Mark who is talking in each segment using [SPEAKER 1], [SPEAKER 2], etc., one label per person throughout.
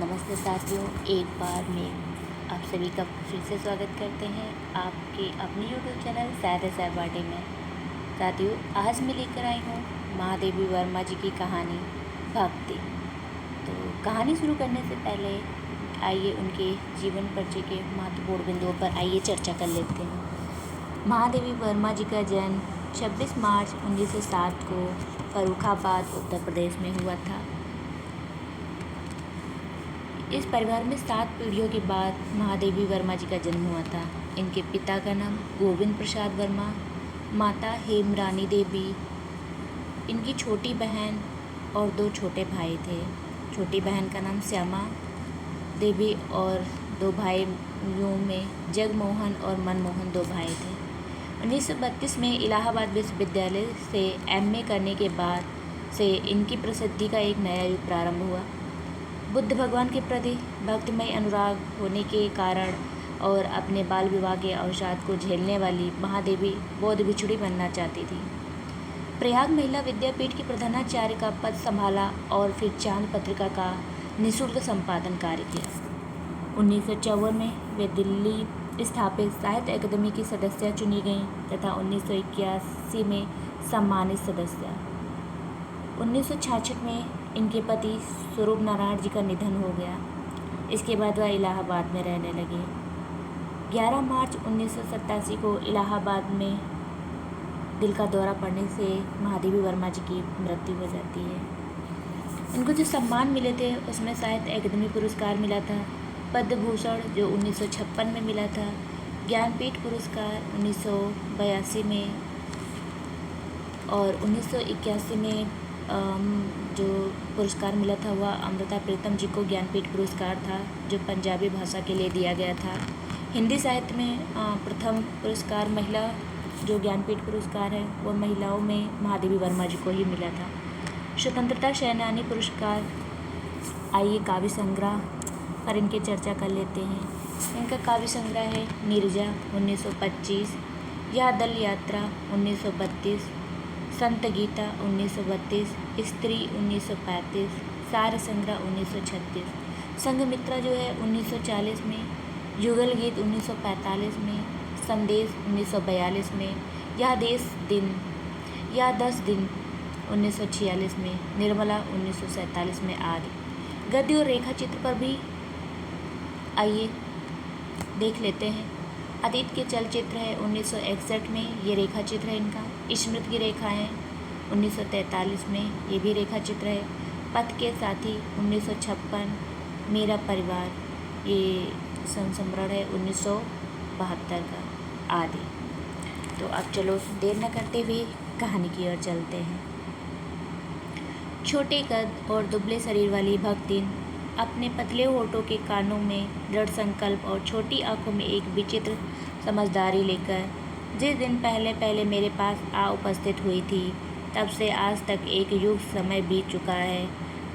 [SPEAKER 1] नमस्ते साथियों, एक बार में आप सभी का फिर से स्वागत करते हैं आपके अपने यूट्यूब चैनल शायद है शायद बाटे में। साथियों, आज मैं लेकर आई हूँ महादेवी वर्मा जी की कहानी भक्ति। तो कहानी शुरू करने से पहले आइए उनके जीवन परिचय के महत्वपूर्ण बिंदुओं पर आइए चर्चा कर लेते हैं। महादेवी वर्मा जी का जन्म 26 मार्च 1907 को फर्रुखाबाद उत्तर प्रदेश में हुआ था। इस परिवार में 7 पीढ़ियों के बाद महादेवी वर्मा जी का जन्म हुआ था। इनके पिता का नाम गोविंद प्रसाद वर्मा, माता हेमरानी देवी, इनकी छोटी बहन और 2 छोटे भाई थे। छोटी बहन का नाम श्यामा देवी और 2 भाइयों में जगमोहन और मनमोहन 2 भाई थे। 1932 में इलाहाबाद विश्वविद्यालय से MA करने के बाद से इनकी प्रसिद्धि का एक नया युग प्रारंभ हुआ। बुद्ध भगवान के प्रति भक्तिमय अनुराग होने के कारण और अपने बाल विवाह के अवसाद को झेलने वाली महादेवी बौद्ध भिक्षुणी बनना चाहती थी। प्रयाग महिला विद्यापीठ की प्रधानाचार्य का पद संभाला और फिर चांद पत्रिका का निःशुल्क संपादन कार्य किया। 1954 में वे दिल्ली स्थापित साहित्य अकादमी की सदस्य चुनी गईं तथा 1981 में सम्मानित सदस्य। 1966 में इनके पति स्वरूप नारायण जी का निधन हो गया। इसके बाद वह इलाहाबाद में रहने लगे। 11 मार्च 1987 को इलाहाबाद में दिल का दौरा पड़ने से महादेवी वर्मा जी की मृत्यु हो जाती है। इनको जो सम्मान मिले थे उसमें साहित्य अकादमी पुरस्कार मिला था, पद्म भूषण जो 1956 में मिला था, ज्ञानपीठ पुरस्कार 1982 में और 1981 में जो पुरस्कार मिला था वह अमृता प्रीतम जी को ज्ञानपीठ पुरस्कार था जो पंजाबी भाषा के लिए दिया गया था। हिंदी साहित्य में प्रथम पुरस्कार महिला जो ज्ञानपीठ पुरस्कार है वह महिलाओं में महादेवी वर्मा जी को ही मिला था। स्वतंत्रता सेनानी पुरस्कार, आइए काव्य संग्रह पर इनके चर्चा कर लेते हैं। इनका काव्य संग्रह है नीरजा 1925, या दल यात्रा 1932, संत गीता 1932, स्त्री 1935, सार संग्रह 1936, संघमित्रा जो है 1940 में, युगल गीत 1945 में, संदेश 1942 में, या देश दिन या 10 दिन 1946 में, निर्मला 1947 में आदि। गद्य और रेखा चित्र पर भी आइए देख लेते हैं। अतीत के चलचित्र है 1961 में, ये रेखा चित्र है इनका। स्मृति की रेखा है 1943 में, ये भी रेखा चित्र है। पथ के साथी 1956, मेरा परिवार ये संस्मरण है 1972 का आदि। तो अब चलो देर न करते हुए कहानी की ओर चलते हैं। छोटे कद और दुबले शरीर वाली भक्तिन अपने पतले होठों के कानों में दृढ़ संकल्प और छोटी आंखों में एक विचित्र समझदारी लेकर जिस दिन पहले पहले मेरे पास आ उपस्थित हुई थी तब से आज तक एक युग समय बीत चुका है।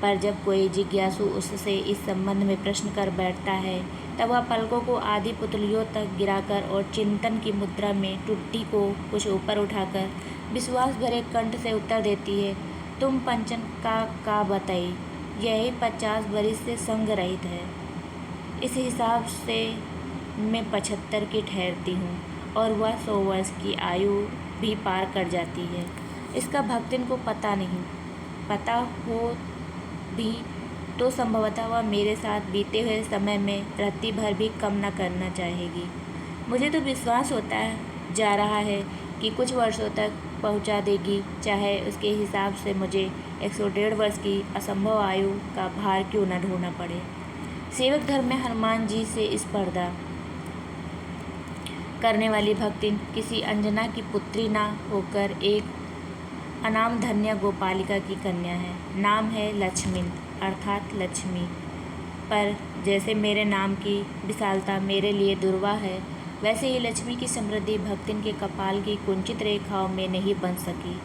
[SPEAKER 1] पर जब कोई जिज्ञासु उससे इस संबंध में प्रश्न कर बैठता है तब वह पलकों को आधी पुतलियों तक गिराकर और चिंतन की मुद्रा में टुट्टी को कुछ ऊपर उठाकर विश्वास भरे कंठ से उत्तर देती है, तुम पंचन का बताई, यही 50 बरिस से संग रहित है। इस हिसाब से मैं 75 की ठहरती हूँ और वह 100 वर्ष की आयु भी पार कर जाती है। इसका भक्तिन को पता नहीं। पता हो भी तो संभवतः वह मेरे साथ बीते हुए समय में रत्ती भर भी कम न करना चाहेगी। मुझे तो विश्वास होता जा रहा है कि कुछ वर्षों तक पहुंचा देगी, चाहे उसके हिसाब से मुझे 101.5 वर्ष की असंभव आयु का भार क्यों न ढोना पड़े। सेवक धर्म में हनुमान जी से स्पर्धा करने वाली भक्तिन किसी अंजना की पुत्री ना होकर एक अनाम धन्य गोपालिका की कन्या है। नाम है लक्ष्मीन अर्थात लक्ष्मी। पर जैसे मेरे नाम की विशालता मेरे लिए दुर्वाह है, वैसे ही लक्ष्मी की समृद्धि भक्तिन के कपाल की कुंचित रेखाओं में नहीं बन सकी।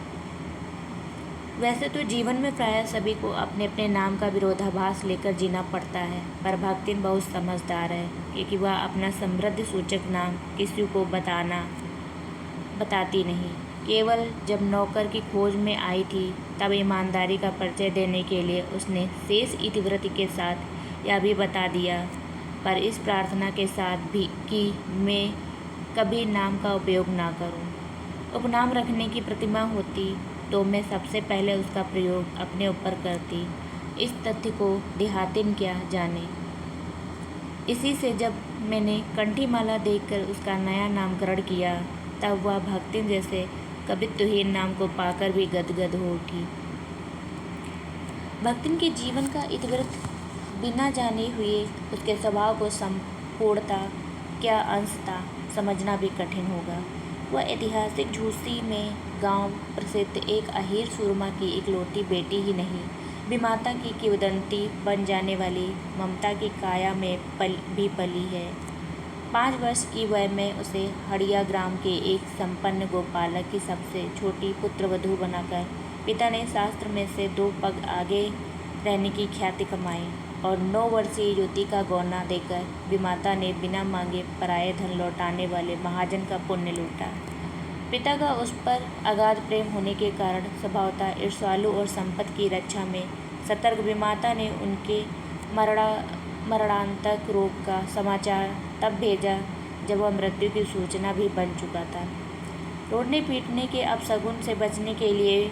[SPEAKER 1] वैसे तो जीवन में प्रायः सभी को अपने अपने नाम का विरोधाभास लेकर जीना पड़ता है, पर भक्तिन बहुत समझदार है क्योंकि वह अपना समृद्धि सूचक नाम किसी को बताती नहीं। केवल जब नौकर की खोज में आई थी तब ईमानदारी का परिचय देने के लिए उसने शेष इतिवृत्ति के साथ यह भी बता दिया, पर इस प्रार्थना के साथ भी कि मैं कभी नाम का उपयोग ना करूं। उपनाम रखने की प्रतिमा होती तो मैं सबसे पहले उसका प्रयोग अपने ऊपर करती। इस तथ्य को देहातिन क्या जाने। इसी से जब मैंने कंठीमाला देखकर उसका नया नामकरण किया, तब वह भक्तिन जैसे कवित्वहीन नाम को पाकर भी गदगद हो उठी। भक्तिन के जीवन का इतिवृत्त बिना जाने हुए उसके स्वभाव को संपूर्णता क्या अंश था समझना भी कठिन होगा। वह ऐतिहासिक झूसी में गांव प्रसिद्ध एक अहीर सुरमा की इकलौती बेटी ही नहीं, विमाता की किंवदंती बन जाने वाली ममता की काया में भी पली है। 5 वर्ष की वय में उसे हड़िया ग्राम के एक संपन्न गोपालक की सबसे छोटी पुत्रवधू बनाकर पिता ने शास्त्र में से 2 पग आगे रहने की ख्याति कमाई और 9 वर्षीय युवती का गौना देकर विमाता ने बिना मांगे पराये धन लौटाने वाले महाजन का पुण्य लूटा। पिता का उस पर अगाध प्रेम होने के कारण स्वभावतः ईर्ष्यालु और संपत्ति की रक्षा में सतर्क विमाता ने उनके मरणांतक रोग का समाचार तब भेजा जब वह मृत्यु की सूचना भी बन चुका था। रोने पीटने के अपशगुन से बचने के लिए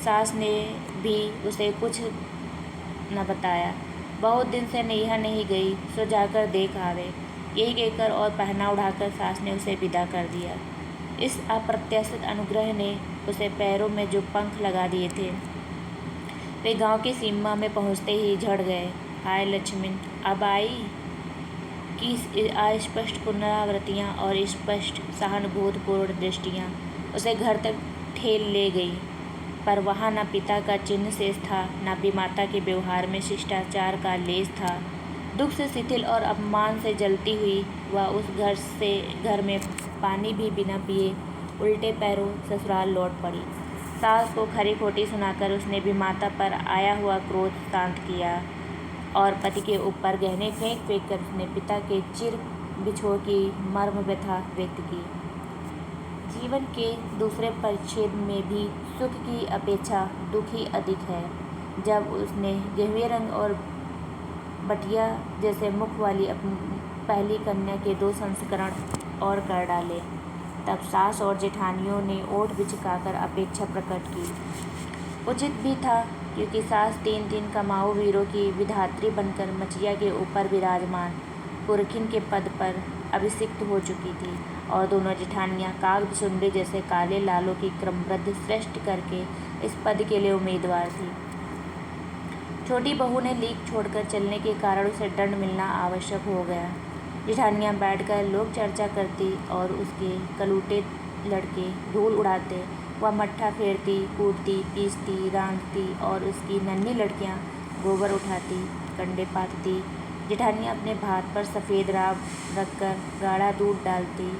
[SPEAKER 1] सास ने भी उसे कुछ न बताया। बहुत दिन से नैहर नहीं गई, सो जाकर देख आवे, यही कहकर और पहना उड़ाकर सास ने उसे विदा कर दिया। इस अप्रत्याशित अनुग्रह ने उसे पैरों में जो पंख लगा दिए थे, वे गांव की सीमा में पहुंचते ही झड़ गए। हाय लक्ष्मण, अब आई की अस्पष्ट पुनरावृत्तियाँ और स्पष्ट सहानुभूतिपूर्ण दृष्टियाँ उसे घर तक ठेल ले गई, पर वहाँ न पिता का चिन्ह शेष था, न विमाता के व्यवहार में शिष्टाचार का लेस था। दुख से शिथिल और अपमान से जलती हुई वह उस घर में पानी भी बिना पिए उल्टे पैरों ससुराल लौट पड़ी। सास को खरी खोटी सुनाकर उसने विमाता पर आया हुआ क्रोध शांत किया और पति के ऊपर गहने फेंक कर उसने पिता के चिर बिछोह की मर्म व्यथा व्यक्त की। जीवन के दूसरे परिच्छेद में भी सुख की अपेक्षा दुख ही अधिक है। जब उसने गेहुए रंग और बटिया जैसे मुख वाली अपनी पहली कन्या के 2 संस्करण और कर डाले, तब सास और जेठानियों ने ओठ बिचकाकर अपेक्षा प्रकट की। उचित भी था, क्योंकि सास 3 कमाऊ वीरों की विधात्री बनकर मचिया के ऊपर विराजमान पुरखिन के पद पर अभिषिक्त हो चुकी थी और दोनों जेठानियाँ काग बिचुंडे जैसे काले लालों की क्रमबद्ध सृष्टि करके इस पद के लिए उम्मीदवार थी। छोटी बहू ने लीक छोड़कर चलने के कारण उसे दंड मिलना आवश्यक हो गया। जेठानियाँ बैठकर लोक चर्चा करती और उसके कलूटे लड़के धूल उड़ाते। वह मट्ठा फेरती, कूटती, पीसती, रांधती और उसकी नन्ही लड़कियाँ गोबर उठाती, कंडे पाथती। जेठानियाँ अपने भात पर सफ़ेद राब रखकर गाढ़ा दूध डालती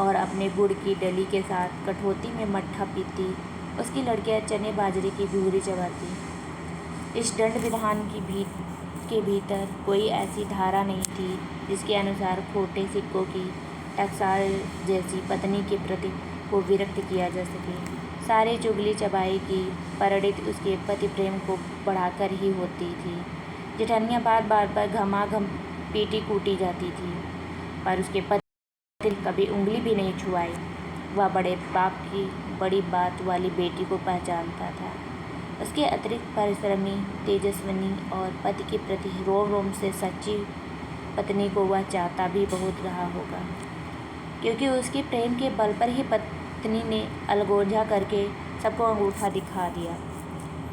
[SPEAKER 1] और अपने गुड़ की डली के साथ कठौती में मट्ठा पीती। उसकी लड़कियाँ चने बाजरे की भूरी चबाती। इस दंड विधान के भीतर कोई ऐसी धारा नहीं थी जिसके अनुसार खोटे सिक्कों की टकसाल जैसी पत्नी के प्रति को विरक्त किया जा सके। सारी चुगली चबाई की परिणति उसके पति प्रेम को बढ़ाकर ही होती थी। जेठानियाँ बार पर घमाघम पीटी कूटी जाती थी, पर उसके पति कभी उंगली भी नहीं छुआई। वह बड़े बाप की बड़ी बात वाली बेटी को पहचानता था। उसके अतिरिक्त परिश्रमी, तेजस्विनी और पति के प्रति रोम रोम से सच्ची पत्नी को वह चाहता भी बहुत रहा होगा, क्योंकि उसके प्रेम के बल पर ही पत्नी ने अलगोजा करके सबको अंगूठा दिखा दिया।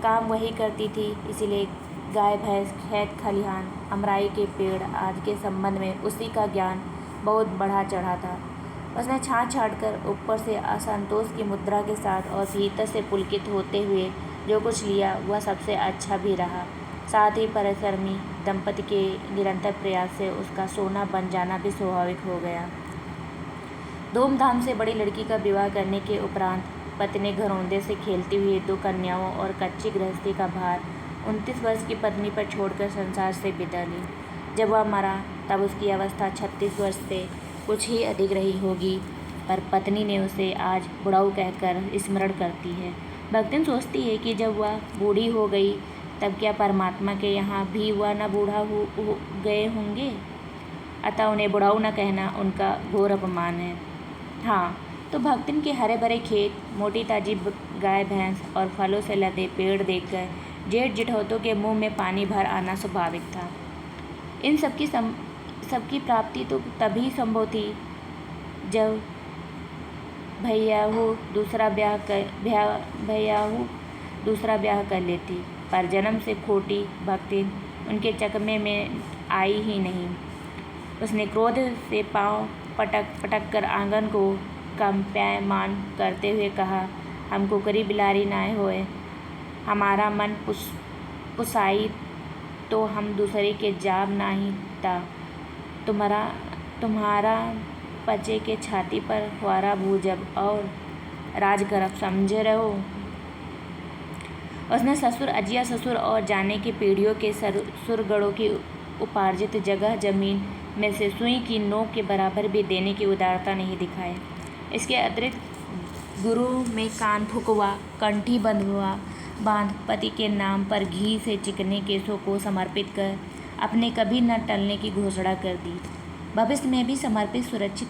[SPEAKER 1] काम वही करती थी, इसीलिए गाय भैंस, खेत खलिहान, अमराई के पेड़ आदि के संबंध में उसी का ज्ञान बहुत बढ़ा चढ़ा था। उसने छाँट कर ऊपर से असंतोष की मुद्रा के साथ और भीतर से पुलकित होते हुए जो कुछ लिया वह सबसे अच्छा भी रहा। साथ ही परिश्रमी दंपति के निरंतर प्रयास से उसका सोना बन जाना भी स्वाभाविक हो गया। धूमधाम से बड़ी लड़की का विवाह करने के उपरांत पति ने घरौंदे से खेलती हुई 2 कन्याओं और कच्ची गृहस्थी का भार 29 वर्ष की पत्नी पर छोड़कर संसार से विदा ली। जब वह मरा तब उसकी अवस्था 36 वर्ष से कुछ ही अधिक रही होगी, पर पत्नी ने उसे आज बुढ़ाऊ कहकर स्मरण करती है। भक्तिन सोचती है कि जब वह बूढ़ी हो गई तब क्या परमात्मा के यहाँ भी वह न बूढ़ा हो गए होंगे? अतः उन्हें बुढ़ाऊ न कहना उनका घोर अपमान है। हाँ, तो भक्तिन के हरे भरे खेत, मोटी ताजी गाय भैंस और फलों से लदे पेड़ देखकर जेठ जिठौतों के मुंह में पानी भर आना स्वाभाविक था। इन सबकी प्राप्ति तो तभी संभव थी जब भैयाहू दूसरा ब्याह कर लेती, पर जन्म से खोटी भक्तिन उनके चकमे में आई ही नहीं। उसने क्रोध से पांव पटक कर आंगन को कंपायमान करते हुए कहा, हम कुकरी बिलारी नाय होए, हमारा मन पुसाई तो हम दूसरे के जाब नाही ता, तुम्हारा पचे के छाती पर फुआरा भूजब और राज करब, समझे रहो। उसने ससुर, अजिया ससुर और जाने की पीढ़ियों के सुरगढ़ों की उपार्जित जगह जमीन में से सुई की नोक के बराबर भी देने की उदारता नहीं दिखाई। इसके अतिरिक्त गुरु में कान फुकवा, कंठी बांध पति के नाम पर घी से चिकने केसों को समर्पित कर अपने कभी न टलने की घोषणा कर दी। भविष्य में भी संपत्ति सुरक्षित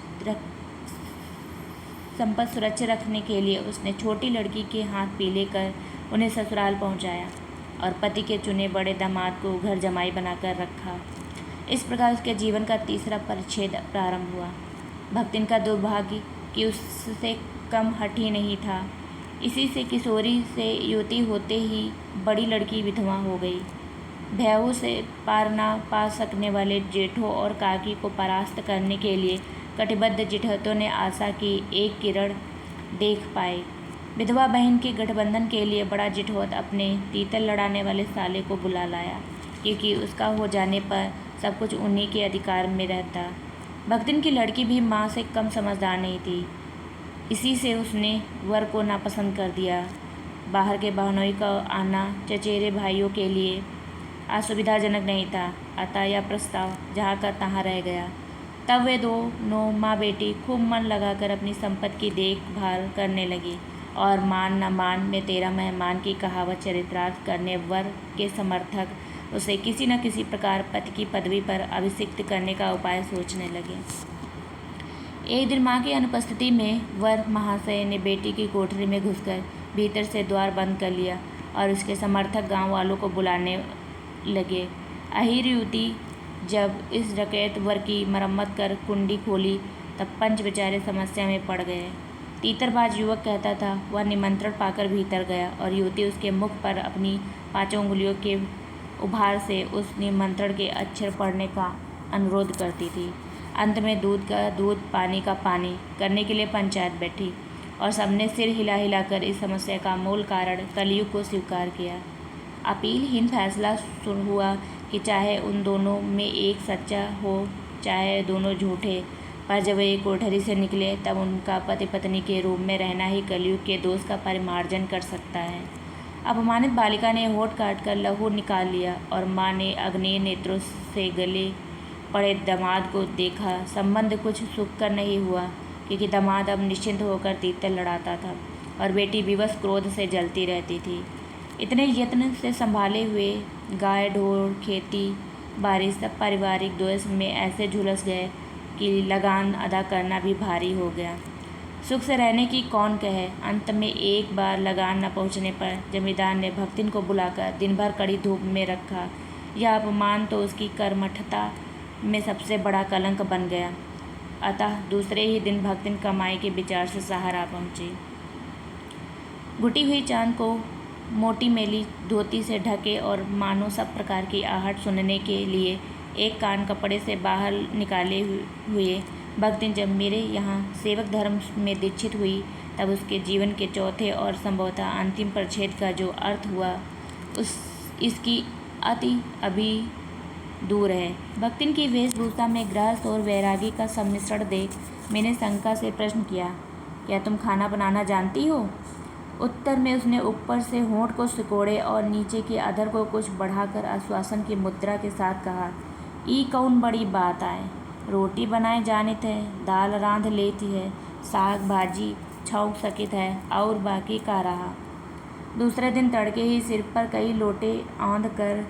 [SPEAKER 1] रखने के लिए उसने छोटी लड़की के हाथ पीले कर उन्हें ससुराल पहुंचाया और पति के चुने बड़े दामाद को घर जमाई बनाकर रखा। इस प्रकार उसके जीवन का तीसरा परिच्छेद प्रारंभ हुआ। भक्तिन का दुर्भाग्य कि उससे कम हठी नहीं था। इसी से किशोरी से युवती होते ही बड़ी लड़की विधवा हो गई। भैयू से पार ना पा सकने वाले जेठों और काकी को परास्त करने के लिए कटिबद्ध जिठौतों ने आशा की एक किरण देख पाए। विधवा बहन के गठबंधन के लिए बड़ा जिठौत अपने तीतर लड़ाने वाले साले को बुला लाया, क्योंकि उसका हो जाने पर सब कुछ उन्हीं के अधिकार में रहता। भक्तिन की लड़की भी माँ से कम समझदार नहीं थी। इसी से उसने वर को नापसंद कर दिया। बाहर के बहनोई का आना चचेरे भाइयों के लिए असुविधाजनक नहीं था, अतः यह प्रस्ताव जहाँ का तहाँ रह गया। तब वे दोनों माँ बेटी खूब मन लगाकर अपनी संपत्ति की देखभाल करने लगी और मान न मान में तेरा मेहमान की कहावत चरितार्थ करने वर के समर्थक उसे किसी न किसी प्रकार पति की पदवी पर अभिषिक्त करने का उपाय सोचने लगे। एक दिन माँ की अनुपस्थिति में वर महाशय ने बेटी की कोठरी में घुसकर भीतर से द्वार बंद कर लिया और उसके समर्थक गांव वालों को बुलाने लगे। अहीर युवती जब इस डकैत वर की मरम्मत कर कुंडी खोली तब पंच बेचारे समस्या में पड़ गए। तीतरबाज युवक कहता था वह निमंत्रण पाकर भीतर गया और युवती उसके मुख पर अपनी 5 उंगलियों के उभार से उस निमंत्रण के अक्षर पढ़ने का अनुरोध करती थी। अंत में दूध का दूध, पानी का पानी करने के लिए पंचायत बैठी और सबने सिर हिला हिलाकर इस समस्या का मूल कारण कलयुग को स्वीकार किया। अपीलहीन फैसला हुआ कि चाहे उन दोनों में एक सच्चा हो चाहे दोनों झूठे, पर जब वे कोठरी से निकले तब उनका पति पत्नी के रूप में रहना ही कलयुग के दोष का परिमार्जन कर सकता है। अपमानित बालिका ने होठ काट कर लहू निकाल लिया और माँ ने अग्नेय नेत्रों से गले पड़े दामाद को देखा। संबंध कुछ सुखकर नहीं हुआ, क्योंकि दामाद अब निश्चिंत होकर तीतर लड़ाता था और बेटी विवश क्रोध से जलती रहती थी। इतने यत्न से संभाले हुए गाय ढोर, खेती बारिश सब पारिवारिक दोष में ऐसे झुलस गए कि लगान अदा करना भी भारी हो गया। सुख से रहने की कौन कहे। अंत में एक बार लगान न पहुंचने पर जमींदार ने भक्तिन को बुलाकर दिन भर कड़ी धूप में रखा। यह अपमान तो उसकी कर्मठता में सबसे बड़ा कलंक बन गया। अतः दूसरे ही दिन भक्तिन कमाई के विचार से सहारा पहुंची। घुटी हुई चांद को मोटी मेली धोती से ढके और मानो सब प्रकार की आहट सुनने के लिए एक कान कपड़े से बाहर निकाले हुए भक्तिन जब मेरे यहाँ सेवक धर्म में दीक्षित हुई तब उसके जीवन के चौथे और संभवतः अंतिम परिच्छेद का जो अर्थ हुआ इसकी अति अभी दूर है। भक्तिन की वेशभूषा में गृहस्थ और वैरागी का सम्मिश्रण देख मैंने शंका से प्रश्न किया, क्या तुम खाना बनाना जानती हो? उत्तर में उसने ऊपर से होंठ को सिकोड़े और नीचे की अधर को कुछ बढ़ाकर आश्वासन की मुद्रा के साथ कहा, ई कौन बड़ी बात आए। रोटी बनाए जानित है, दाल रांध लेती है, साग भाजी छौंक सकित है और बाकी का रहा। दूसरे दिन तड़के ही सिर पर कई लोटे औंध कर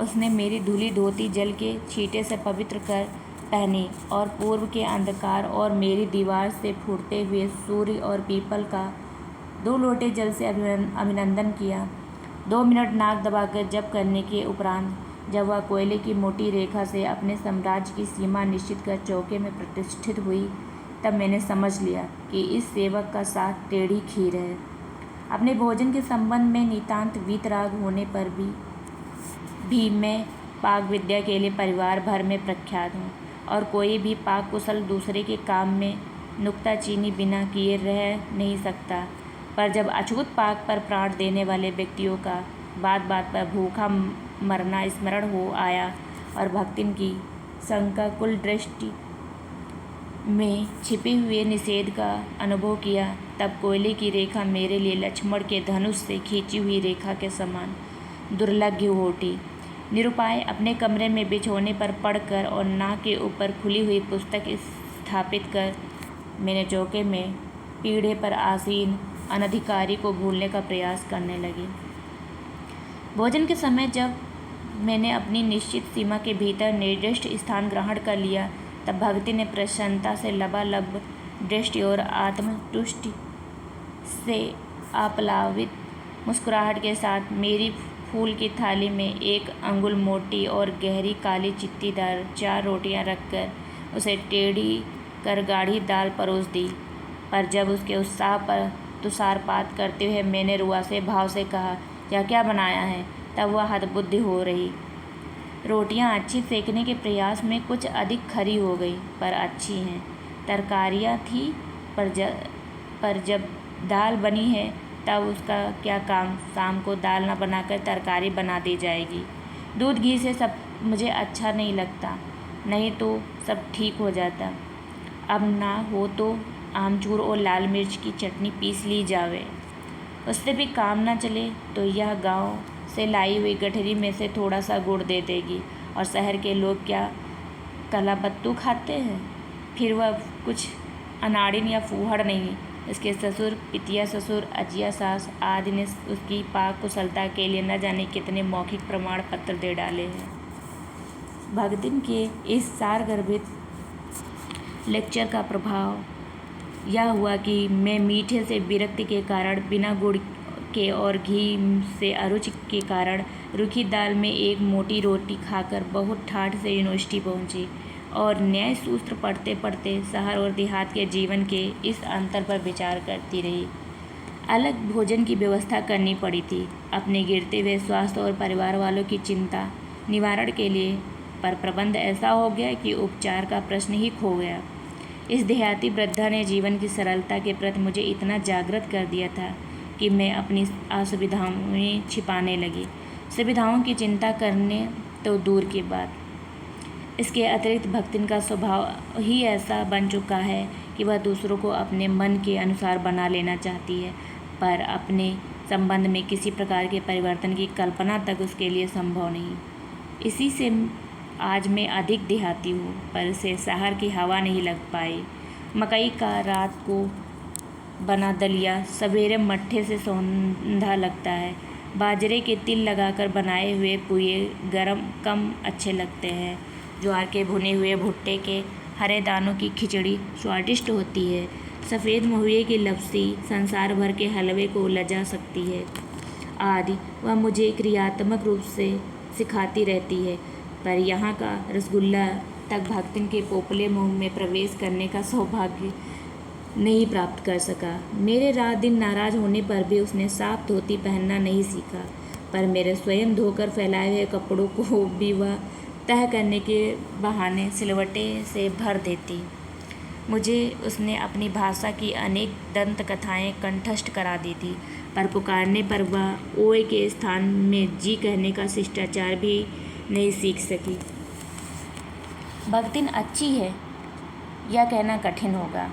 [SPEAKER 1] उसने मेरी धुली धोती जल के छींटे से पवित्र कर पहनी और पूर्व के अंधकार और मेरी दीवार से फूटते हुए सूर्य और पीपल का 2 लोटे जल से अभिनंदन किया। 2 मिनट नाक दबाकर जप करने के उपरांत जब वह कोयले की मोटी रेखा से अपने साम्राज्य की सीमा निश्चित कर चौके में प्रतिष्ठित हुई, तब मैंने समझ लिया कि इस सेवक का साथ टेढ़ी खीर है। अपने भोजन के संबंध में नितांत वीतराग होने पर भी मैं पाक विद्या के लिए परिवार भर में प्रख्यात हूँ और कोई भी पाक कुशल दूसरे के काम में नुक्ताचीनी बिना किए रह नहीं सकता। पर जब अछूत पाक पर प्राण देने वाले व्यक्तियों का बात बात पर भूखा मरना स्मरण हो आया और भक्तिन की शंका कुल दृष्टि में छिपे हुए निषेध का अनुभव किया, तब कोयले की रेखा मेरे लिए लक्ष्मण के धनुष से खींची हुई रेखा के समान दुर्लभ हो उठी। निरुपाय अपने कमरे में बिछौने पर पड़कर और नाक के ऊपर खुली हुई पुस्तक स्थापित कर मैंने चौके में पीढ़े पर आसीन अनधिकारी को भूलने का प्रयास करने लगी। भोजन के समय जब मैंने अपनी निश्चित सीमा के भीतर निर्दिष्ट स्थान ग्रहण कर लिया, तब भक्ति ने प्रसन्नता से लबालब दृष्टि और आत्मतुष्टि से आप्लावित मुस्कुराहट के साथ मेरी फूल की थाली में 1 अंगुल मोटी और गहरी काली चित्तीदार 4 रोटियां रखकर उसे टेढ़ी कर गाढ़ी दाल परोस दी। पर जब उसके उत्साह पर तुषारपात करते हुए मैंने रुआसे भाव से कहा, यह क्या बनाया है, तब वह हतबुद्धि हो रही। रोटियां अच्छी सेकने के प्रयास में कुछ अधिक खरी हो गई, पर अच्छी हैं। तरकारियां थी, पर जब दाल बनी है तब उसका क्या काम, शाम को दाल न बनाकर तरकारी बना दी जाएगी। दूध घी से सब मुझे अच्छा नहीं लगता, नहीं तो सब ठीक हो जाता। अब ना हो तो आमचूर और लाल मिर्च की चटनी पीस ली जावे। उससे भी काम ना चले तो यह गांव से लाई हुई गठरी में से थोड़ा सा गुड़ दे देगी। और शहर के लोग क्या कलाबत्तू खाते हैं? फिर वह कुछ अनाड़िन या फूहड़ नहीं। उसके ससुर, पितिया ससुर, अजिया सास आदि ने उसकी पाक कुशलता के लिए न जाने कितने मौखिक प्रमाण पत्र दे डाले हैं। भगतिन के इस सारगर्भित लेक्चर का प्रभाव यह हुआ कि मैं मीठे से विरक्ति के कारण, बिना गुड़ के और घी से अरुचि के कारण रूखी दाल में 1 मोटी रोटी खाकर बहुत ठाठ से यूनिवर्सिटी पहुंची और न्याय सूत्र पढ़ते पढ़ते शहर और देहात के जीवन के इस अंतर पर विचार करती रही। अलग भोजन की व्यवस्था करनी पड़ी थी अपने गिरते हुए स्वास्थ्य और परिवार वालों की चिंता निवारण के लिए, पर प्रबंध ऐसा हो गया कि उपचार का प्रश्न ही खो गया। इस देहाती वृद्धा ने जीवन की सरलता के प्रति मुझे इतना जागृत कर दिया था कि मैं अपनी असुविधाओं में छिपाने लगी, सुविधाओं की चिंता करने तो दूर की बात। इसके अतिरिक्त भक्तिन का स्वभाव ही ऐसा बन चुका है कि वह दूसरों को अपने मन के अनुसार बना लेना चाहती है, पर अपने संबंध में किसी प्रकार के परिवर्तन की कल्पना तक उसके लिए संभव नहीं। इसी से आज मैं अधिक देहाती हूँ, पर इसे शहर की हवा नहीं लग पाई। मकई का रात को बना दलिया सवेरे मट्ठे से सौंधा लगता है। बाजरे के तिल लगाकर बनाए हुए पुए गरम कम अच्छे लगते हैं। ज्वार के भुने हुए भुट्टे के हरे दानों की खिचड़ी स्वादिष्ट होती है। सफ़ेद महुए की लपसी संसार भर के हलवे को लजा सकती है आदि वह मुझे क्रियात्मक रूप से सिखाती रहती है, पर यहाँ का रसगुल्ला तक भक्तिन के पोपले मुंह में प्रवेश करने का सौभाग्य नहीं प्राप्त कर सका। मेरे रात दिन नाराज होने पर भी उसने साफ धोती पहनना नहीं सीखा, पर मेरे स्वयं धोकर फैलाए हुए कपड़ों को भी वह तह करने के बहाने सिलवटे से भर देती। मुझे उसने अपनी भाषा की अनेक दंत कथाएँ कंठस्थ करा दी थी, पर पुकारने पर वह ओए के स्थान में जी कहने का शिष्टाचार भी नहीं सीख सकी। भक्तिन अच्छी है यह कहना कठिन होगा,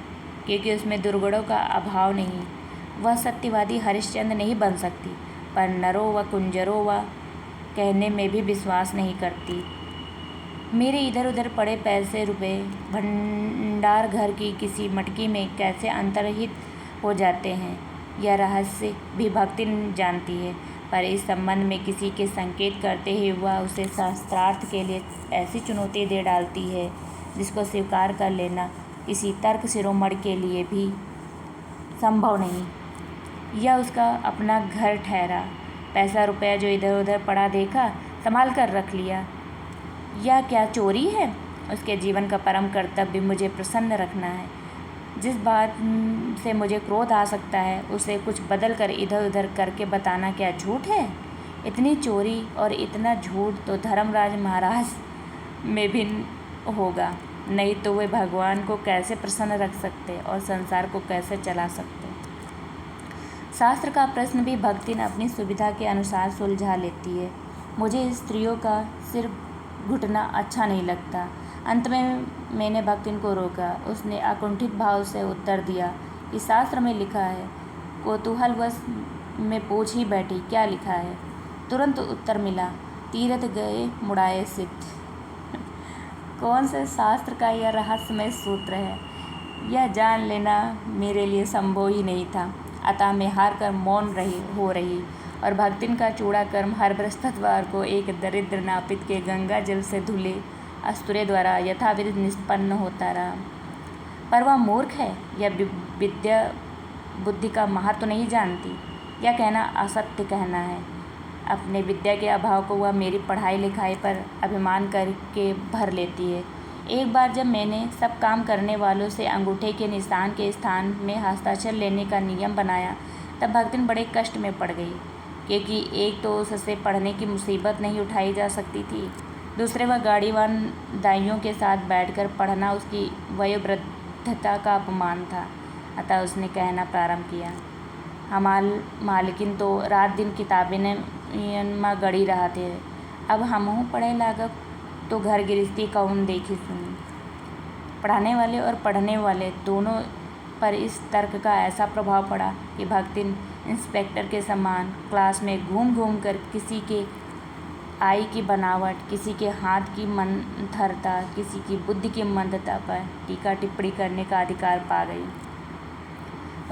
[SPEAKER 1] क्योंकि उसमें दुर्गुणों का अभाव नहीं। वह सत्यवादी हरिश्चंद्र नहीं बन सकती, पर नरो व कुंजरो व कहने में भी विश्वास नहीं करती। मेरे इधर उधर पड़े पैसे रुपए भंडार घर की किसी मटकी में कैसे अंतर्हित हो जाते हैं, यह रहस्य भी भक्तिन जानती है, पर इस संबंध में किसी के संकेत करते ही वह उसे शास्त्रार्थ के लिए ऐसी चुनौती दे डालती है जिसको स्वीकार कर लेना किसी तर्क शिरोमणि के लिए भी संभव नहीं। यह उसका अपना घर ठहरा, पैसा रुपया जो इधर उधर पड़ा देखा संभाल कर रख लिया। यह क्या चोरी है? उसके जीवन का परम कर्तव्य मुझे प्रसन्न रखना है। जिस बात से मुझे क्रोध आ सकता है उसे कुछ बदल कर इधर उधर करके बताना क्या झूठ है? इतनी चोरी और इतना झूठ तो धर्मराज महाराज में भी होगा, नहीं तो वे भगवान को कैसे प्रसन्न रख सकते और संसार को कैसे चला सकते। शास्त्र का प्रश्न भी भक्तिन अपनी सुविधा के अनुसार सुलझा लेती है। मुझे स्त्रियों का सिर घुटना अच्छा नहीं लगता। अंत में मैंने भक्तिन को रोका। उसने अकुंठित भाव से उत्तर दिया कि शास्त्र में लिखा है। कौतूहलवश में पूछ ही बैठी, क्या लिखा है? तुरंत उत्तर मिला, तीरथ गए मुड़ाए सिद्ध। कौन से शास्त्र का यह रहस्यमय सूत्र है, यह जान लेना मेरे लिए संभव ही नहीं था। अतः मैं हार कर मौन हो रही और भक्तिन का चूड़ा कर्म हर बृहस्पतिवार को एक दरिद्र नापित के गंगा जल से धुले अस्तुरे द्वारा यथाविधि निष्पन्न होता रहा। पर वह मूर्ख है, यह विद्या बुद्धि का महत्व नहीं जानती। यह कहना असत्य कहना है। अपने विद्या के अभाव को वह मेरी पढ़ाई लिखाई पर अभिमान करके भर लेती है। एक बार जब मैंने सब काम करने वालों से अंगूठे के निशान के स्थान में हस्ताक्षर लेने का नियम बनाया तब भक्तिन बड़े कष्ट में पड़ गई, क्योंकि एक तो उससे पढ़ने की मुसीबत नहीं उठाई जा सकती थी, दूसरे वह गाड़ीवान दाइयों के साथ बैठकर पढ़ना उसकी वयोवृद्धता का अपमान था। अतः उसने कहना प्रारंभ किया, हमाल मालिकिन तो रात दिन किताबें में गड़ी रहा थे, अब हमहू पढ़े लागब तो घर गृहस्थी कौन देखी सुनी। पढ़ाने वाले और पढ़ने वाले दोनों पर इस तर्क का ऐसा प्रभाव पड़ा कि भक्तिन इंस्पेक्टर के समान क्लास में घूम घूम कर किसी के आई की बनावट, किसी के हाथ की मंथरता, किसी की बुद्धि की मंदता पर टीका टिप्पणी करने का अधिकार पा गई।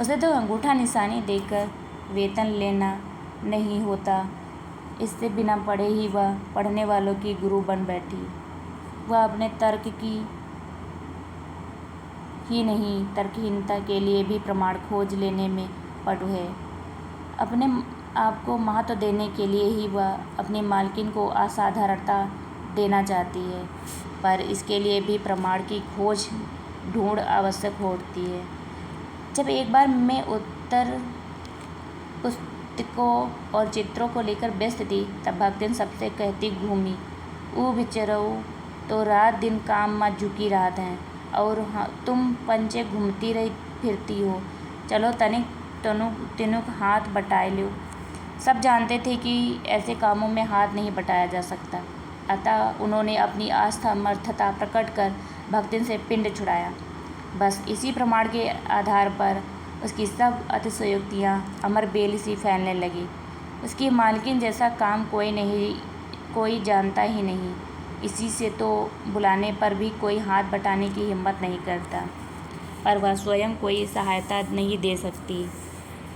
[SPEAKER 1] उसे तो अंगूठा निशानी देकर वेतन लेना नहीं होता, इससे बिना पढ़े ही वह पढ़ने वालों की गुरु बन बैठी। वह अपने तर्क की ही नहीं, तर्कहीनता के लिए भी प्रमाण खोज लेने में पटु है। अपने आप को महत्व देने के लिए ही वह अपनी मालकिन को असाधारणता देना चाहती है, पर इसके लिए भी प्रमाण की खोज ढूंढ आवश्यक होती है। जब एक बार मैं उत्तर पुस्तकों और चित्रों को लेकर व्यस्त थी तब भक्तिन सबसे कहती घूमी, ऊ बिचरऊ तो रात दिन काम में झुकी रहते हैं और तुम पंचे घूमती रही फिरती हो, चलो तनिक तिनुक हाथ बटाए लो। सब जानते थे कि ऐसे कामों में हाथ नहीं बटाया जा सकता, अतः उन्होंने अपनी असमर्थता प्रकट कर भक्तिन से पिंड छुड़ाया। बस इसी प्रमाण के आधार पर उसकी सब अतिशयोक्तियाँ अमर बेल सी फैलने लगी। उसकी मालकिन जैसा काम कोई जानता ही नहीं, इसी से तो बुलाने पर भी कोई हाथ बटाने की हिम्मत नहीं करता, पर वह स्वयं कोई सहायता नहीं दे सकती।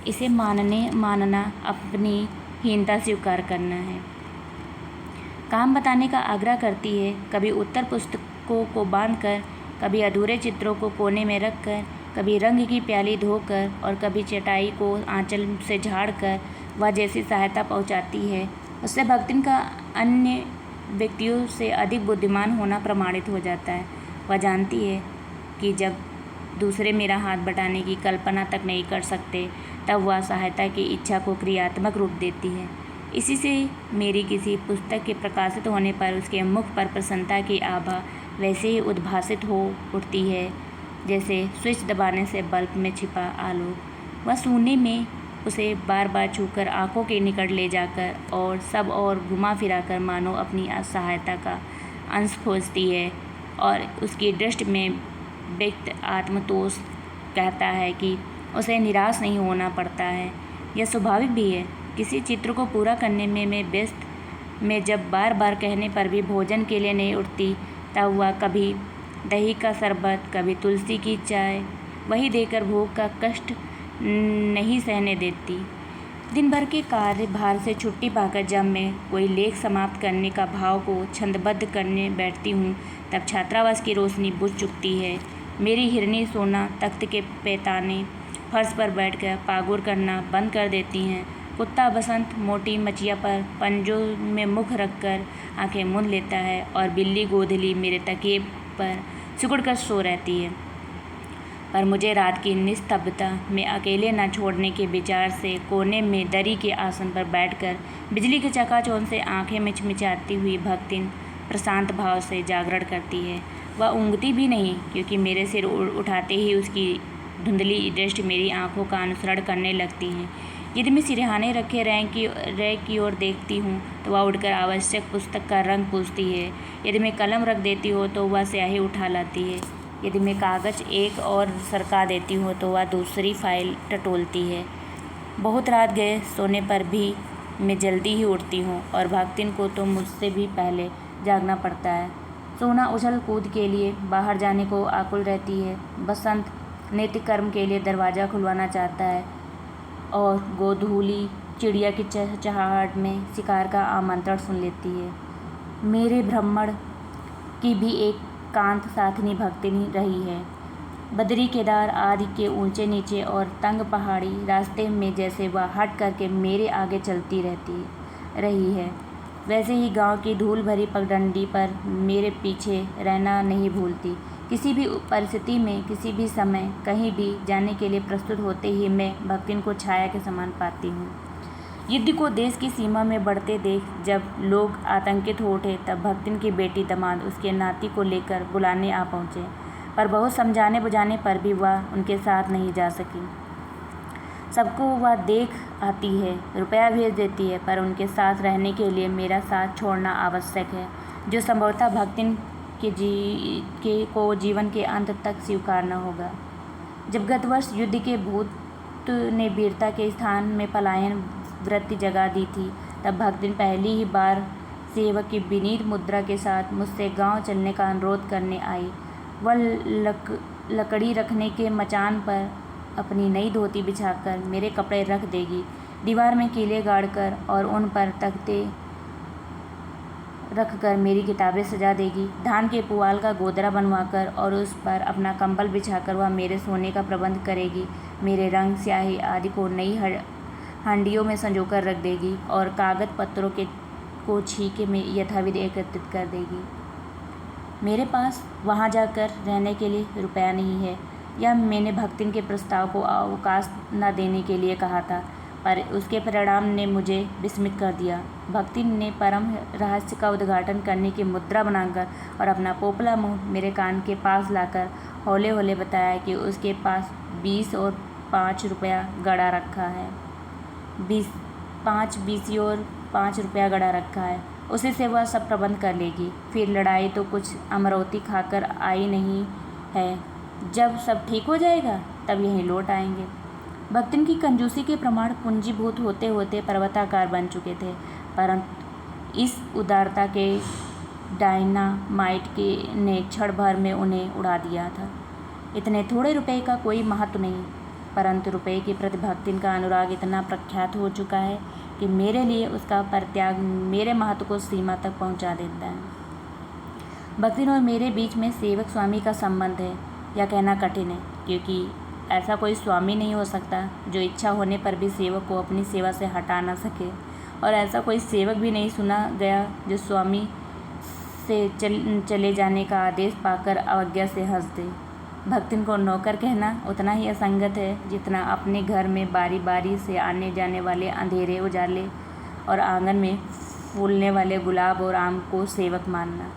[SPEAKER 1] इसे मानना अपनी हीनता स्वीकार करना है। काम बताने का आग्रह करती है, कभी उत्तर पुस्तकों को बांधकर, कभी अधूरे चित्रों को कोने में रखकर, कभी रंग की प्याली धोकर और कभी चटाई को आंचल से झाड़कर वह जैसी सहायता पहुंचाती है, उससे भक्तिन का अन्य व्यक्तियों से अधिक बुद्धिमान होना प्रमाणित हो जाता है। वह जानती है कि जब दूसरे मेरा हाथ बटाने की कल्पना तक नहीं कर सकते तब वह सहायता की इच्छा को क्रियात्मक रूप देती है। इसी से मेरी किसी पुस्तक के प्रकाशित होने पर उसके मुख पर प्रसन्नता की आभा वैसे ही उद्भासित हो उठती है जैसे स्विच दबाने से बल्ब में छिपा आलोक। वह सोने में उसे बार बार छूकर आंखों के निकट ले जाकर और सब और घुमा फिराकर मानो अपनी असहायता का अंश खोजती है, और उसकी दृष्टि में व्यक्त आत्मतोष कहता है कि उसे निराश नहीं होना पड़ता है। यह स्वाभाविक भी है। किसी चित्र को पूरा करने में मैं व्यस्त में जब बार बार कहने पर भी भोजन के लिए नहीं उठती तब वह कभी दही का शरबत, कभी तुलसी की चाय वही देकर भूख का कष्ट नहीं सहने देती। दिन भर के कार्य भार से छुट्टी पाकर जब मैं कोई लेख समाप्त करने का भाव को छंदबद्ध करने बैठती हूँ, तब छात्रावास की रोशनी बुझ चुकती है। मेरी हिरनी सोना तख्त के पैताने फर्श पर बैठकर पागुर करना बंद कर देती हैं। कुत्ता बसंत मोटी मचिया पर पंजों में मुख रखकर आंखें मूंद लेता है और बिल्ली गोधली मेरे तकिए पर सिकुड़कर सो रहती है। पर मुझे रात की निस्तब्धता में अकेले न छोड़ने के विचार से कोने में दरी के आसन पर बैठकर बिजली के चकाचौंध से आंखें मिचमिचाती हुई भक्तिन प्रशांत भाव से जागरण करती है। वह ऊँघती भी नहीं, क्योंकि मेरे सिर उठाते ही उसकी धुंधली दृष्टि मेरी आंखों का अनुसरण करने लगती हैं। यदि मैं सिरहाने रखे रैक की ओर देखती हूँ तो वह उठकर आवश्यक पुस्तक का रंग पूछती है। यदि मैं कलम रख देती हूँ तो वह स्याही उठा लाती है। यदि मैं कागज़ एक और सरका देती हूँ तो वह दूसरी फाइल टटोलती है। बहुत रात गए सोने पर भी मैं जल्दी ही उठती हूँ और भक्तिन को तो मुझसे भी पहले जागना पड़ता है। सोना उछल कूद के लिए बाहर जाने को आकुल रहती है। बसंत नैतिक कर्म के लिए दरवाज़ा खुलवाना चाहता है और गोधूली चिड़िया की चहचहाहट में शिकार का आमंत्रण सुन लेती है। मेरे भ्रमण की भी एक कांत साथनी भक्तिनी रही है। बद्री केदार आदि के ऊंचे नीचे और तंग पहाड़ी रास्ते में जैसे वह हट करके मेरे आगे चलती रही है, वैसे ही गांव की धूल भरी पगडंडी पर मेरे पीछे रहना नहीं भूलती। किसी भी परिस्थिति में किसी भी समय कहीं भी जाने के लिए प्रस्तुत होते ही मैं भक्तिन को छाया के समान पाती हूँ। युद्ध को देश की सीमा में बढ़ते देख जब लोग आतंकित हो उठे, तब भक्तिन की बेटी दामाद उसके नाती को लेकर बुलाने आ पहुँचे, पर बहुत समझाने बुझाने पर भी वह उनके साथ नहीं जा सकी। सबको वह देख आती है, रुपया भेज देती है, पर उनके साथ रहने के लिए मेरा साथ छोड़ना आवश्यक है, जो संभवतः भक्तिन को जीवन के अंत तक स्वीकारना होगा। जब गत वर्ष युद्ध के भूत ने वीरता के स्थान में पलायन वृत्ति जगा दी थी, तब भक्तिन पहली ही बार सेवक की विनीत मुद्रा के साथ मुझसे गांव चलने का अनुरोध करने आई। वह लकड़ी रखने के मचान पर अपनी नई धोती बिछाकर मेरे कपड़े रख देगी, दीवार में कीले गाड़कर और उन पर तख्ते रखकर मेरी किताबें सजा देगी। धान के पुआल का गोदरा बनवाकर और उस पर अपना कंबल बिछाकर वह मेरे सोने का प्रबंध करेगी। मेरे रंग स्याही आदि को नई हांडियों में संजोकर रख देगी और कागज पत्रों को छीके में यथाविधि एकत्रित कर देगी। मेरे पास वहाँ जाकर रहने के लिए रुपया नहीं है, यह मैंने भक्तिन के प्रस्ताव को अवकाश न देने के लिए कहा था, पर उसके परिणाम ने मुझे विस्मित कर दिया। भक्तिन ने परम रहस्य का उद्घाटन करने की मुद्रा बनाकर और अपना पोपला मुंह मेरे कान के पास लाकर हौले हौले बताया कि उसके पास 20 और 5 रुपया गड़ा रखा है। 20 और 5 रुपया गड़ा रखा है, उसी से वह सब प्रबंध कर लेगी। फिर लड़ाई तो कुछ अमरौती खाकर आई नहीं है, जब सब ठीक हो जाएगा तब यहीं लौट आएंगे। भक्तिन की कंजूसी के प्रमाण पूंजीभूत होते होते पर्वताकार बन चुके थे, परंतु इस उदारता के डायनामाइट ने क्षण भर में उन्हें उड़ा दिया था। इतने थोड़े रुपए का कोई महत्व नहीं, परंतु रुपये के प्रति भक्तिन का अनुराग इतना प्रख्यात हो चुका है कि मेरे लिए उसका परित्याग मेरे महत्व को सीमा तक पहुंचा देता है। भक्तिन और मेरे बीच में सेवक स्वामी का संबंध है, यह कहना कठिन है, क्योंकि ऐसा कोई स्वामी नहीं हो सकता जो इच्छा होने पर भी सेवक को अपनी सेवा से हटा ना सके, और ऐसा कोई सेवक भी नहीं सुना गया जो स्वामी से चले जाने का आदेश पाकर अवज्ञा से हंस दे। भक्तिन को नौकर कहना उतना ही असंगत है जितना अपने घर में बारी बारी से आने जाने वाले अंधेरे उजाले और आंगन में फूलने वाले गुलाब और आम को सेवक मानना।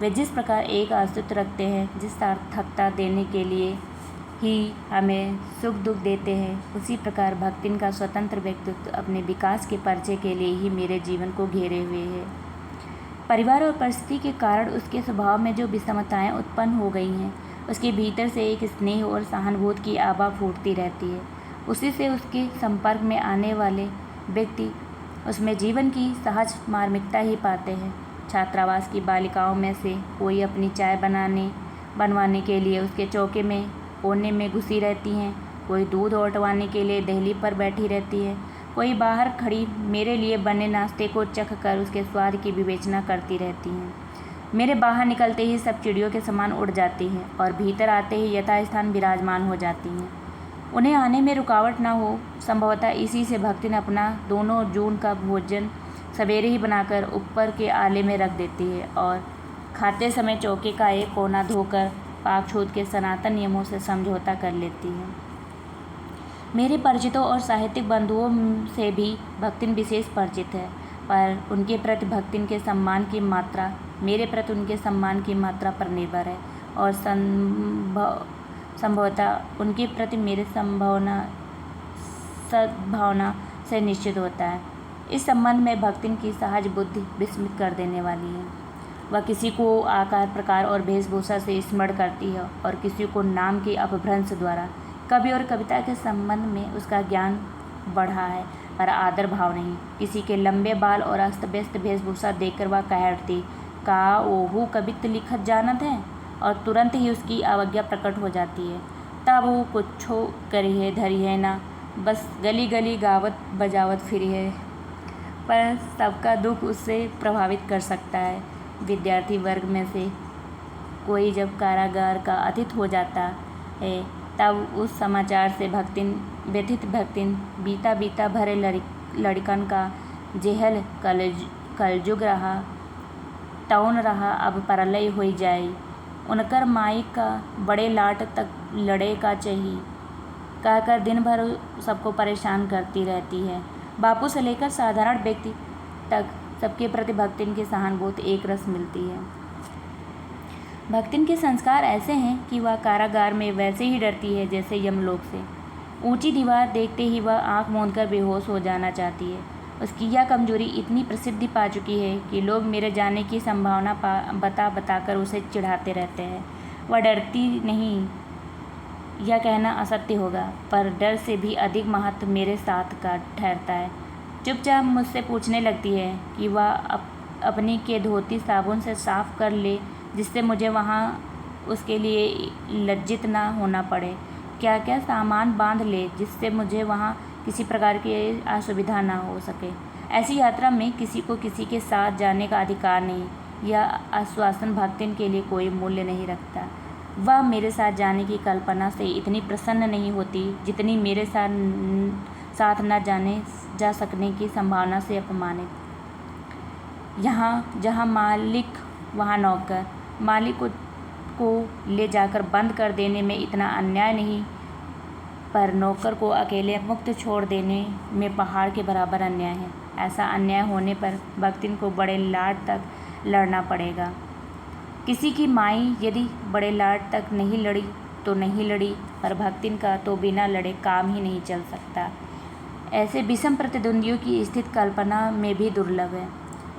[SPEAKER 1] वे जिस प्रकार एक अस्तित्व रखते हैं, जिस सार्थकता देने के लिए ही हमें सुख दुख देते हैं, उसी प्रकार भक्तिन का स्वतंत्र व्यक्तित्व अपने विकास के परिचय के लिए ही मेरे जीवन को घेरे हुए है। परिवार और परिस्थिति के कारण उसके स्वभाव में जो विषमताएं उत्पन्न हो गई हैं, उसके भीतर से एक स्नेह और सहानुभूति की आभा फूटती रहती है। उसी से उसके संपर्क में आने वाले व्यक्ति उसमें जीवन की सहज मार्मिकता ही पाते हैं। छात्रावास की बालिकाओं में से कोई अपनी चाय बनवाने के लिए उसके चौके में कोने में घुसी रहती हैं, कोई दूध औटवाने के लिए देहली पर बैठी रहती है, कोई बाहर खड़ी मेरे लिए बने नाश्ते को चख कर उसके स्वाद की विवेचना करती रहती हैं। मेरे बाहर निकलते ही सब चिड़ियों के समान उड़ जाती हैं और भीतर आते ही यथास्थान विराजमान हो जाती हैं। उन्हें आने में रुकावट ना हो, संभवतः इसी से भक्ति ने अपना दोनों जून का भोजन सवेरे ही बनाकर ऊपर के आले में रख देती है और खाते समय चौके का एक कोना धोकर पाकछूत के सनातन नियमों से समझौता कर लेती है। मेरे परिचितों और साहित्यिक बंधुओं से भी भक्तिन विशेष परिचित है, पर उनके प्रति भक्तिन के सम्मान की मात्रा मेरे प्रति उनके सम्मान की मात्रा पर निर्भर है और संभवतः उनके प्रति मेरे सद्भावना से निश्चित होता है। इस संबंध में भक्तिन की सहज बुद्धि विस्मित कर देने वाली है। वह किसी को आकार प्रकार और वेशभूषा से स्मरण करती है और किसी को नाम के अपभ्रंश द्वारा। कवि और कविता के संबंध में उसका ज्ञान बढ़ा है, पर आदर भाव नहीं। किसी के लंबे बाल और अस्त व्यस्त वेशभूषा देखकर वह कह उठती, का ओहू कवित्व लिखत जानत है, और तुरंत ही उसकी अवज्ञा प्रकट हो जाती है। तब वो कुछो करी है धरी है ना, बस गली गली गावत बजावत फिरी है। पर सबका दुख उससे प्रभावित कर सकता है। विद्यार्थी वर्ग में से कोई जब कारागार का अतिथि हो जाता है, तब उस समाचार से व्यथित भक्तिन बीता बीता भरे लड़कन का जेहल कलजुग रहा, तौन रहा अब परलय हो जाए। उनकर माई का बड़े लाट तक लड़े का चाहिए कहकर दिन भर सबको परेशान करती रहती है। बापू से लेकर साधारण व्यक्ति तक सबके प्रति भक्तिन की सहानुभूति एक रस मिलती है। भक्तिन के संस्कार ऐसे हैं कि वह कारागार में वैसे ही डरती है जैसे यमलोक से। ऊंची दीवार देखते ही वह आंख मूंदकर बेहोश हो जाना चाहती है। उसकी यह कमजोरी इतनी प्रसिद्धि पा चुकी है कि लोग मेरे जाने की संभावना बताकर उसे चिढ़ाते रहते हैं। वह डरती नहीं, यह कहना असत्य होगा, पर डर से भी अधिक महत्व मेरे साथ का ठहरता है। चुपचाप मुझसे पूछने लगती है कि वह अपनी के धोती साबुन से साफ कर ले, जिससे मुझे वहाँ उसके लिए लज्जित ना होना पड़े। क्या क्या सामान बांध ले, जिससे मुझे वहाँ किसी प्रकार की असुविधा ना हो सके। ऐसी यात्रा में किसी को किसी के साथ जाने का अधिकार नहीं। यह आश्वासन भक्तिन के लिए कोई मूल्य नहीं रखता। वह मेरे साथ जाने की कल्पना से इतनी प्रसन्न नहीं होती जितनी मेरे साथ न जाने जा सकने की संभावना से अपमानित। यहाँ जहाँ मालिक वहाँ नौकर। मालिक को ले जाकर बंद कर देने में इतना अन्याय नहीं, पर नौकर को अकेले मुक्त छोड़ देने में पहाड़ के बराबर अन्याय है। ऐसा अन्याय होने पर भक्तिन को बड़े लाड तक लड़ना पड़ेगा। किसी की माई यदि बड़े लाड तक नहीं लड़ी तो नहीं लड़ी, पर भक्तिन का तो बिना लड़े काम ही नहीं चल सकता। ऐसे विषम प्रतिद्वंदियों की स्थिति कल्पना में भी दुर्लभ है।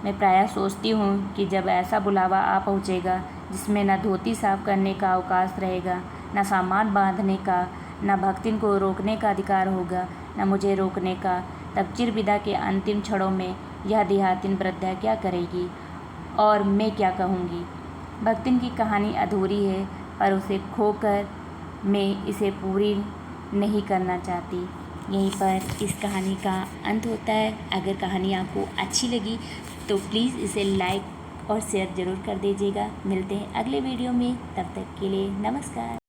[SPEAKER 1] मैं प्रायः सोचती हूँ कि जब ऐसा बुलावा आ पहुँचेगा जिसमें न धोती साफ करने का अवकाश रहेगा, न सामान बांधने का, न भक्तिन को रोकने का अधिकार होगा, न मुझे रोकने का, तब चिरविदा के अंतिम क्षणों में यह देहातीन वृद्धा क्या करेगी और मैं क्या कहूँगी। भक्तिन की कहानी अधूरी है, पर उसे खोकर मैं इसे पूरी नहीं करना चाहती। यहीं पर इस कहानी का अंत होता है। अगर कहानी आपको अच्छी लगी तो प्लीज़ इसे लाइक और शेयर ज़रूर कर दीजिएगा। मिलते हैं अगले वीडियो में, तब तक के लिए नमस्कार।